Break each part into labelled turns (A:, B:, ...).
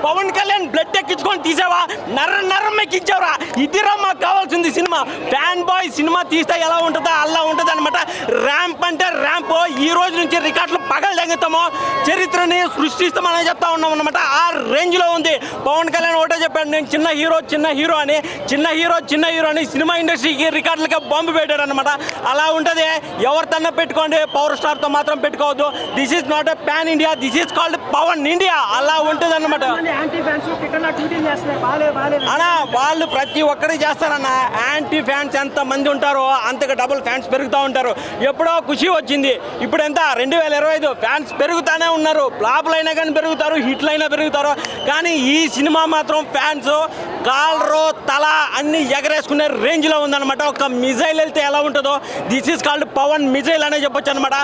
A: Pawan Kalyan blood ఎక్కించుకొని తీసావా, నరం ఎక్కించావురా. ఇదిరా మాకు కావాల్సింది సినిమా. ఫ్యాన్ బాయ్ సినిమా తీస్తే ఎలా ఉంటుందో అలా ఉంటుంది అనమాట. ర్యాంప్ అంటే ర్యాంప్. ఈ రోజు నుంచి రికార్డులు పగలు తగ్గుతామో చరిత్రని సృష్టిస్తామని చెప్తా ఉన్నాం అనమాట. ఆ రేంజ్ లో ఉంది. పవన్ కళ్యాణ్ ఒకటే చెప్పాడు, నేను చిన్న హీరో అని. చిన్న హీరో అని సినిమా ఇండస్ట్రీకి రికార్డులకి బాంబు పెట్టాడు అనమాట. అలా ఉంటుంది. ఎవరితోన్నా పెట్టుకోండి, పవర్ స్టార్ తో మాత్రం పెట్టుకోవద్దు. This is not a pan India, this is called Pawan India. అలా ఉంటుంది అనమాట. అన్నా వాళ్ళు ప్రతి ఒక్కరికి చేస్తారన్న. యాంటీ ఫ్యాన్స్ ఎంత మంది ఉంటారో అంతకు డబుల్ ఫ్యాన్స్ పెరుగుతూ ఉంటారు. ఎప్పుడో ఖుషి వచ్చింది, ఇప్పుడు ఎంత 2025 ఫ్యాన్స్ పెరుగుతానే ఉన్నారు. ఫ్లాప్లు అయినా కానీ పెరుగుతారు, హిట్లు అయినా పెరుగుతారు. కానీ ఈ సినిమా మాత్రం ఫ్యాన్స్ కాలరు తల అన్ని ఎగరేసుకునే రేంజ్లో ఉందన్నమాట. ఒక మిజైల్ వెళ్తే ఎలా ఉంటుందో this is called Pawan missile అనే చెప్పొచ్చు అనమాట.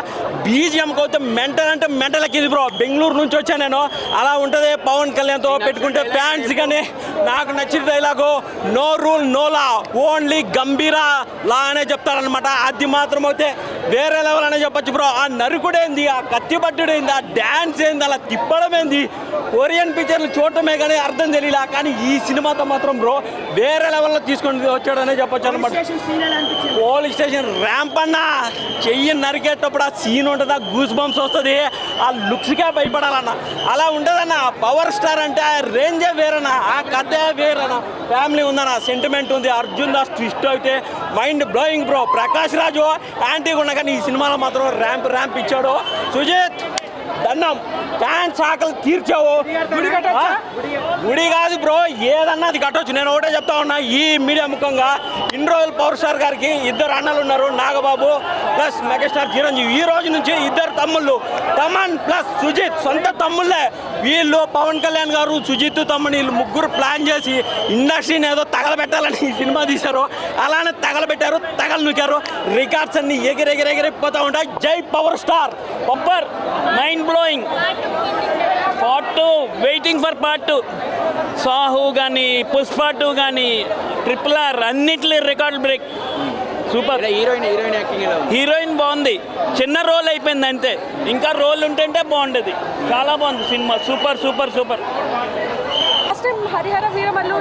A: బీజిఎంకి అయితే మెంటల్ అంటే మెంటల్ ఎక్కింది బ్రో. బెంగళూరు నుంచి వచ్చాను నేను. అలా ఉంటుంది పవన్ కళ్యాణ్తో పెట్టుకుంటే ఫ్యాన్స్. కానీ నాకు నచ్చిన dialogue no rule no law, only గంభీర లా అనే చెప్తారనమాట. అది మాత్రం అయితే వేరే లెవెల్ అనే చెప్పొచ్చు బ్రో. ఆ నరుకుడేంది, ఆ కత్తి పట్టుడేంది, ఆ డ్యాన్స్ ఏంది, అలా తిప్పడం ఏంది, కొరియన్ పిక్చర్లు చూడటమే కానీ అర్థం తెలియలా. కానీ ఈ సినిమాతో మాత్రం బ్రో వేరే లెవెల్లో తీసుకొని వచ్చాడనే చెప్పొచ్చు అనమాట. పోలీస్ స్టేషన్ ర్యాంప్ అన్నా చెయ్యి నరికేటప్పుడు ఆ సీన్ ఉంటుంది, ఆ గూస్ బంప్స్ వస్తుంది, ఆ లుక్స్కే భయపడాలన్న. అలా ఉంటుందన్న. పవర్ స్టార్ అంటే ఆ రేంజే వేరన్నా, ఆ కథే వేరన్నా. ఫ్యామిలీ ఉందన్న, సెంటిమెంట్ ఉంది. అర్జున్ దాస్ ట్విస్ట్ అయితే మైండ్ బ్లోయింగ్ బ్రో. ప్రకాష్ రాజు యాంటీగా ఉన్నా కానీ ఈ సినిమాలో మాత్రం ర్యాంప్ ఇచ్చాడు. సుజిత్ దండం, ఫ్యాన్స్ ఆకలి తీర్చావు. గుడి కాదు బ్రో, ఏదన్నా అది కట్టవచ్చు. నేను ఒకటే చెప్తా ఉన్నా ఈ మీడియా ముఖంగా. ఇన్ని రోజులు పవర్ స్టార్ గారికి 2 అన్నలు ఉన్నారు, నాగబాబు ప్లస్ మెగాస్టార్ చిరంజీవి. ఈ రోజు నుంచి 2 తమ్ముళ్ళు, తమన్ ప్లస్ సుజిత్, సొంత తమ్ముళ్ళే వీళ్ళు. పవన్ కళ్యాణ్ గారు, సుజిత్ తమ్ముడు, వీళ్ళు ముగ్గురు ప్లాన్ చేసి ఇండస్ట్రీని ఏదో తగలబెట్టాలని ఈ సినిమా తీశారు. అలానే తగలబెట్టారు, నూకారు. రికార్డ్స్ అన్ని ఎగిరెగిరిపోతూ ఉంటాయి. జై power star. పప్పర్ mind blowing. Part 2 waiting for part 2. Sahu కానీ, పుష్ప 2 కానీ, RRR అన్నిట్లో రికార్డ్ బ్రేక్. సూపర్. హీరోయిన్ బాగుంది, చిన్న రోల్ అయిపోయింది అంతే. ఇంకా రోల్ ఉంటుంటే బాగుండేది. చాలా బాగుంది సినిమా. సూపర్.
B: హరిహర వీరమల్లు